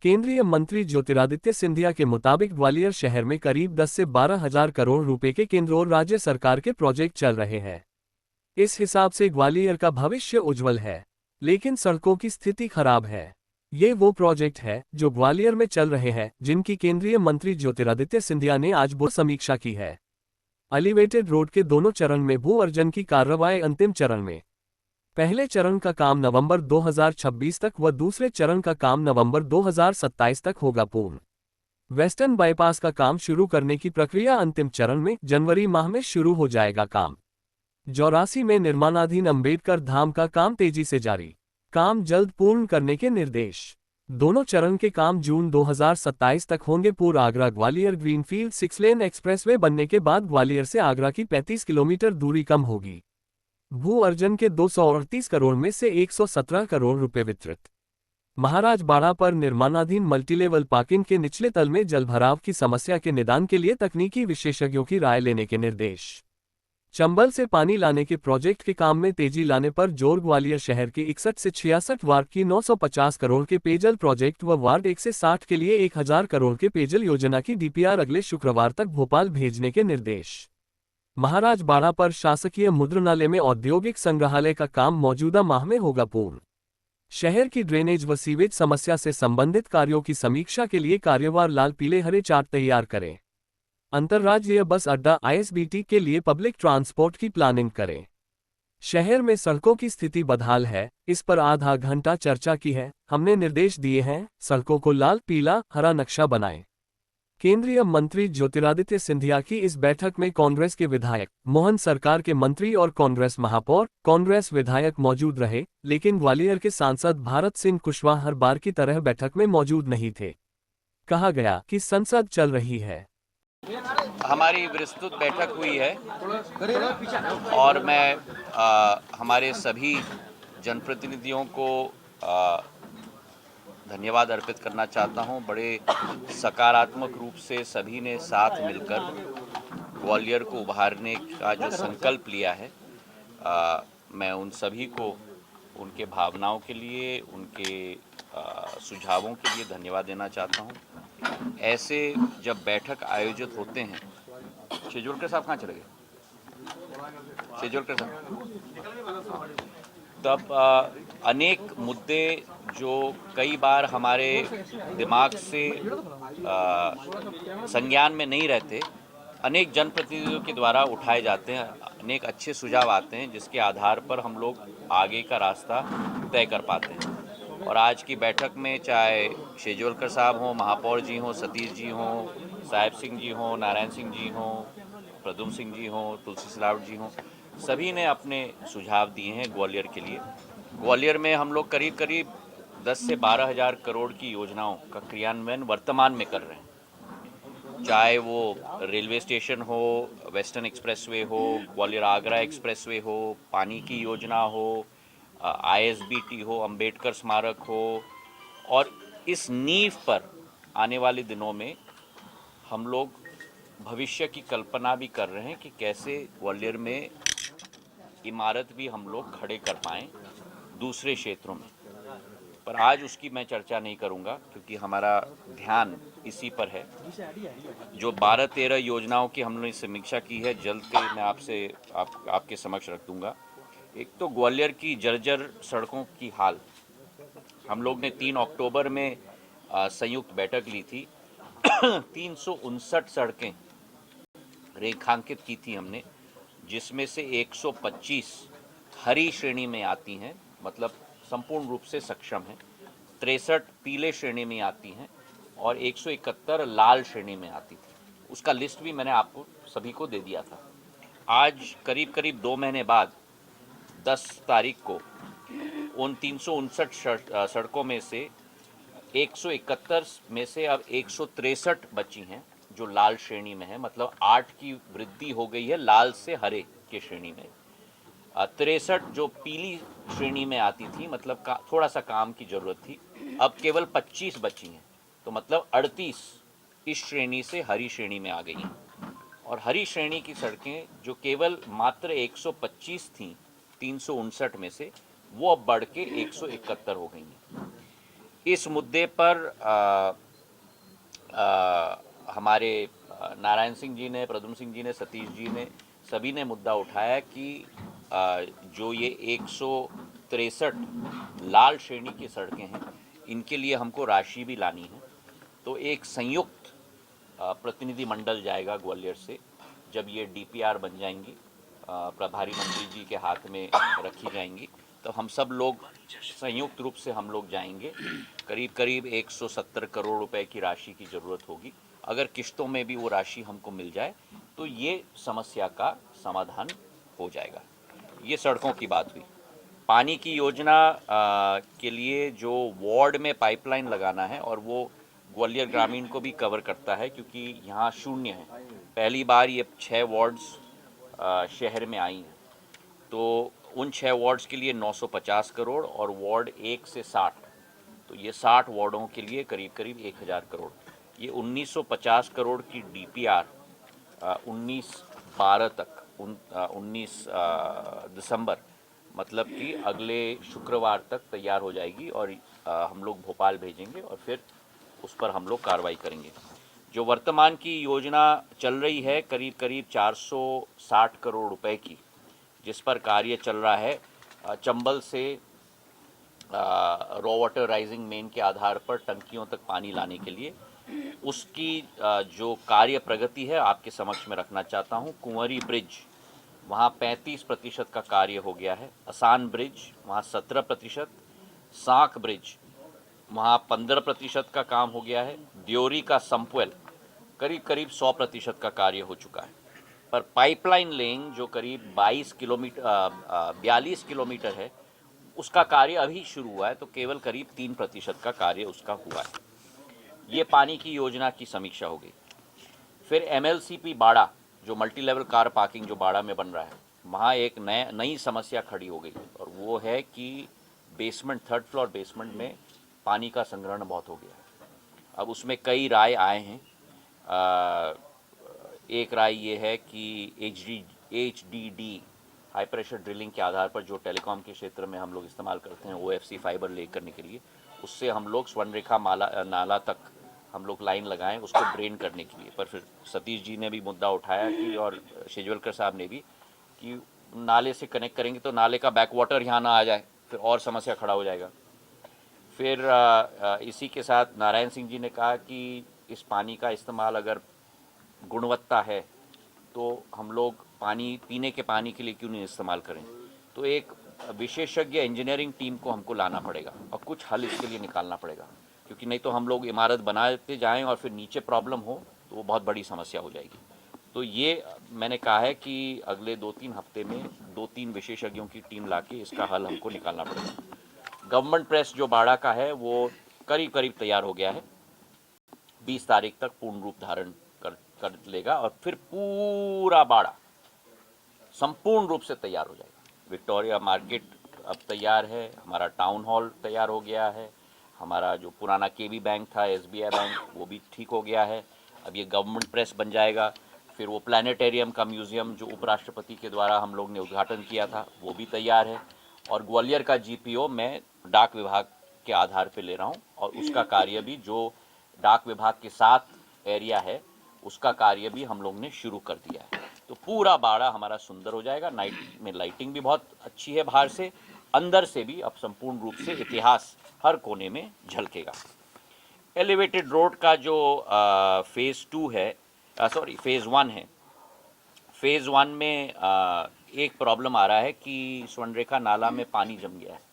केंद्रीय मंत्री ज्योतिरादित्य सिंधिया के मुताबिक ग्वालियर शहर में करीब 10 से 12 हजार करोड़ रुपए के केंद्र और राज्य सरकार के प्रोजेक्ट चल रहे हैं। इस हिसाब से ग्वालियर का भविष्य उज्जवल है, लेकिन सड़कों की स्थिति खराब है। ये वो प्रोजेक्ट है जो ग्वालियर में चल रहे हैं, जिनकी केंद्रीय मंत्री ज्योतिरादित्य सिंधिया ने आज समीक्षा की है। एलिवेटेड रोड के दोनों चरण में भू अर्जन की कार्रवाई अंतिम चरण में। पहले चरण का काम नवंबर 2026 तक व दूसरे चरण का काम नवंबर 2027 तक होगा पूर्ण। वेस्टर्न बाईपास का काम शुरू करने की प्रक्रिया अंतिम चरण में जनवरी माह में शुरू हो जाएगा काम। जौरासी में निर्माणाधीन अंबेडकर धाम का काम तेजी से जारी, काम जल्द पूर्ण करने के निर्देश। दोनों चरण के काम जून 2027 तक होंगे पूर्ण। आगरा ग्वालियर ग्रीनफील्ड 6 लेन एक्सप्रेसवे बनने के बाद ग्वालियर से आगरा की 35 किलोमीटर दूरी कम होगी। भू अर्जन के 238 करोड़ में से 117 करोड़ रुपए वितरित। महाराज बाड़ा पर निर्माणाधीन मल्टीलेवल पार्किंग के निचले तल में जलभराव की समस्या के निदान के लिए तकनीकी विशेषज्ञों की राय लेने के निर्देश। चंबल से पानी लाने के प्रोजेक्ट के काम में तेजी लाने पर जोर। ग्वालियर शहर के 61 से 66 वार्ड की 950 करोड़ के पेयजल प्रोजेक्ट व वार्ड 1 से 60 के लिए 1000 करोड़ के पेयजल योजना की डीपीआर अगले शुक्रवार तक भोपाल भेजने के निर्देश। महाराज बाड़ा पर शासकीय मुद्रणालय में औद्योगिक संग्रहालय का काम मौजूदा माह में होगा पूर्ण। शहर की ड्रेनेज व सीवेज समस्या से संबंधित कार्यों की समीक्षा के लिए कार्यवार लाल पीले हरे चार्ट तैयार करें। अंतर्राज्यीय बस अड्डा आईएसबीटी के लिए पब्लिक ट्रांसपोर्ट की प्लानिंग करें। शहर में सड़कों की स्थिति बदहाल है, इस पर आधा घंटा चर्चा की है। हमने निर्देश दिए हैं, सड़कों को लाल पीला हरा नक्शा बनाएं। केंद्रीय मंत्री ज्योतिरादित्य सिंधिया की इस बैठक में कांग्रेस के विधायक, मोहन सरकार के मंत्री और कांग्रेस महापौर, कांग्रेस विधायक मौजूद रहे, लेकिन ग्वालियर के सांसद भारत सिंह कुशवाहा हर बार की तरह बैठक में मौजूद नहीं थे। कहा गया कि संसद चल रही है। हमारी विस्तृत बैठक हुई है और मैं हमारे सभी जनप्रतिनिधियों को धन्यवाद अर्पित करना चाहता हूं। बड़े सकारात्मक रूप से सभी ने साथ मिलकर ग्वालियर को उभारने का जो संकल्प लिया है, मैं उन सभी को उनके भावनाओं के लिए, उनके सुझावों के लिए धन्यवाद देना चाहता हूं। ऐसे जब बैठक आयोजित होते हैं, शेजवलकर साहब कहाँ चले गए? शेजवलकर साहब, तब अनेक मुद्दे जो कई बार हमारे दिमाग से संज्ञान में नहीं रहते, अनेक जनप्रतिनिधियों के द्वारा उठाए जाते हैं। अनेक अच्छे सुझाव आते हैं जिसके आधार पर हम लोग आगे का रास्ता तय कर पाते हैं। और आज की बैठक में चाहे शेजवलकर साहब हों, महापौर जी हों, सतीश जी हों, साहिब सिंह जी हों, नारायण सिंह जी हों, प्रद्युम्न सिंह जी हों, तुलसी सिलावट जी हों, सभी ने अपने सुझाव दिए हैं ग्वालियर के लिए। ग्वालियर में हम लोग करीब करीब 10 से 12 हज़ार करोड़ की योजनाओं का क्रियान्वयन वर्तमान में कर रहे हैं। चाहे वो रेलवे स्टेशन हो, वेस्टर्न एक्सप्रेसवे हो, ग्वालियर आगरा एक्सप्रेसवे हो, पानी की योजना हो, आईएसबीटी हो, अंबेडकर स्मारक हो। और इस नींव पर आने वाले दिनों में हम लोग भविष्य की कल्पना भी कर रहे हैं कि कैसे ग्वालियर में इमारत भी हम लोग खड़े कर पाएँ दूसरे क्षेत्रों में। पर आज उसकी मैं चर्चा नहीं करूंगा क्योंकि हमारा ध्यान इसी पर है। जो 12-13 योजनाओं की हमने समीक्षा की है, जल्द के मैं आपके समक्ष रख दूंगा। एक तो ग्वालियर की जर्जर सड़कों की हाल, हम लोग ने 3 अक्टूबर में संयुक्त बैठक ली थी। 359 सड़कें रेखांकित की थी हमने, जिसमें से 125 हरी श्रेणी में आती हैं, मतलब संपूर्ण रूप से सक्षम है। 63 पीले श्रेणी में आती हैं और 171 लाल श्रेणी में आती थी। उसका लिस्ट भी मैंने आपको सभी को दे दिया था। आज करीब करीब 2 महीने बाद 10 तारीख को उन 359 सड़कों में से 171 में से अब 163 बची हैं जो लाल श्रेणी में है, मतलब 8 की वृद्धि हो गई है लाल से हरे के श्रेणी में। 63 जो पीली श्रेणी में आती थी, मतलब थोड़ा सा काम की ज़रूरत थी, अब केवल 25 बची हैं, तो मतलब 38 इस श्रेणी से हरी श्रेणी में आ गई हैं। और हरी श्रेणी की सड़कें जो केवल मात्र 125 थीं 359 में से, वो अब बढ़ के 171 हो गई हैं। इस मुद्दे पर हमारे नारायण सिंह जी ने, प्रद्युम्न सिंह जी ने, सतीश जी ने, सभी ने मुद्दा उठाया कि जो ये 163 लाल श्रेणी की सड़कें हैं, इनके लिए हमको राशि भी लानी है। तो एक संयुक्त प्रतिनिधि मंडल जाएगा ग्वालियर से, जब ये डीपीआर बन जाएंगी, प्रभारी मंत्री जी के हाथ में रखी जाएंगी, तो हम सब लोग संयुक्त रूप से हम लोग जाएंगे। करीब करीब 170 करोड़ रुपए की राशि की ज़रूरत होगी। अगर किश्तों में भी वो राशि हमको मिल जाए तो ये समस्या का समाधान हो जाएगा। ये सड़कों की बात हुई। पानी की योजना के लिए जो वार्ड में पाइपलाइन लगाना है, और वो ग्वालियर ग्रामीण को भी कवर करता है, क्योंकि यहाँ शून्य है। पहली बार ये 6 वार्ड्स शहर में आई हैं। तो उन 6 वार्ड्स के लिए 950 करोड़ और वार्ड 1 से 60, तो ये 60 वार्डों के लिए करीब करीब 1000 करोड़। ये 1950 करोड़ की डीपीआर 19/12 तक 19 दिसंबर, मतलब कि अगले शुक्रवार तक तैयार हो जाएगी, और हम लोग भोपाल भेजेंगे और फिर उस पर हम लोग कार्रवाई करेंगे। जो वर्तमान की योजना चल रही है करीब करीब 460 करोड़ रुपए की, जिस पर कार्य चल रहा है चंबल से रॉ वाटर राइजिंग मेन के आधार पर टंकियों तक पानी लाने के लिए, उसकी जो कार्य प्रगति है आपके समक्ष में रखना चाहता हूँ। कुंवरी ब्रिज, वहाँ 35% का कार्य हो गया है। असान ब्रिज वहाँ 17%, सांक ब्रिज वहाँ 15% का काम हो गया है। द्योरी का संपवेल करीब करीब 100% का कार्य हो चुका है। पर पाइपलाइन लेइंग जो करीब 42 किलोमीटर है, उसका कार्य अभी शुरू हुआ है, तो केवल करीब 3% का कार्य उसका हुआ है। ये पानी की योजना की समीक्षा हो गई। फिर MLCP बाड़ा, जो मल्टी लेवल कार पार्किंग जो बाड़ा में बन रहा है, वहाँ एक नई समस्या खड़ी हो गई, और वो है कि बेसमेंट, 3rd फ्लोर बेसमेंट में पानी का संग्रहण बहुत हो गया है। अब उसमें कई राय आए हैं। एक राय ये है कि HDD हाई प्रेशर ड्रिलिंग के आधार पर जो टेलीकॉम के क्षेत्र में हम लोग इस्तेमाल करते हैं OFC फाइबर ले करने के लिए, उससे हम लोग स्वर्णरेखा नाला तक हम लोग लाइन लगाएं उसको ड्रेन करने के लिए। पर फिर सतीश जी ने भी मुद्दा उठाया कि, और शेजवलकर साहब ने भी, कि नाले से कनेक्ट करेंगे तो नाले का बैक वाटर यहाँ ना आ जाए, फिर और समस्या खड़ा हो जाएगा। फिर इसी के साथ नारायण सिंह जी ने कहा कि इस पानी का इस्तेमाल अगर गुणवत्ता है तो हम लोग पानी, पीने के पानी के लिए क्यों नहीं इस्तेमाल करें। तो एक विशेषज्ञ इंजीनियरिंग टीम को हमको लाना पड़ेगा और कुछ हल इसके लिए निकालना पड़ेगा, क्योंकि नहीं तो हम लोग इमारत बनाते जाएं और फिर नीचे प्रॉब्लम हो तो वो बहुत बड़ी समस्या हो जाएगी। तो ये मैंने कहा है कि अगले 2-3 हफ्ते में 2-3 विशेषज्ञों की टीम लाके इसका हल हमको निकालना पड़ेगा। गवर्नमेंट प्रेस जो बाड़ा का है वो करीब करीब तैयार हो गया है, 20 तारीख तक पूर्ण रूप धारण कर लेगा, और फिर पूरा बाड़ा संपूर्ण रूप से तैयार हो जाएगा। विक्टोरिया मार्केट अब तैयार है, हमारा टाउन हॉल तैयार हो गया है, हमारा जो पुराना KB बैंक था, SBI बैंक, वो भी ठीक हो गया है। अब ये गवर्नमेंट प्रेस बन जाएगा। फिर वो प्लानिटेरियम का म्यूज़ियम जो उपराष्ट्रपति के द्वारा हम लोग ने उद्घाटन किया था, वो भी तैयार है। और ग्वालियर का GPO मैं डाक विभाग के आधार पर ले रहा हूँ, और उसका कार्य भी जो डाक विभाग के साथ एरिया है उसका कार्य भी हम लोग ने शुरू कर दिया है। तो पूरा बाड़ा हमारा सुंदर हो जाएगा। नाइट में लाइटिंग भी बहुत अच्छी है, बाहर से, अंदर से भी अब संपूर्ण रूप से इतिहास हर कोने में झलकेगा। एलिवेटेड रोड का जो फेज़ 2 है, फेज़ 1 है, फेज़ 1 में एक प्रॉब्लम आ रहा है कि स्वर्णरेखा नाला में पानी जम गया है।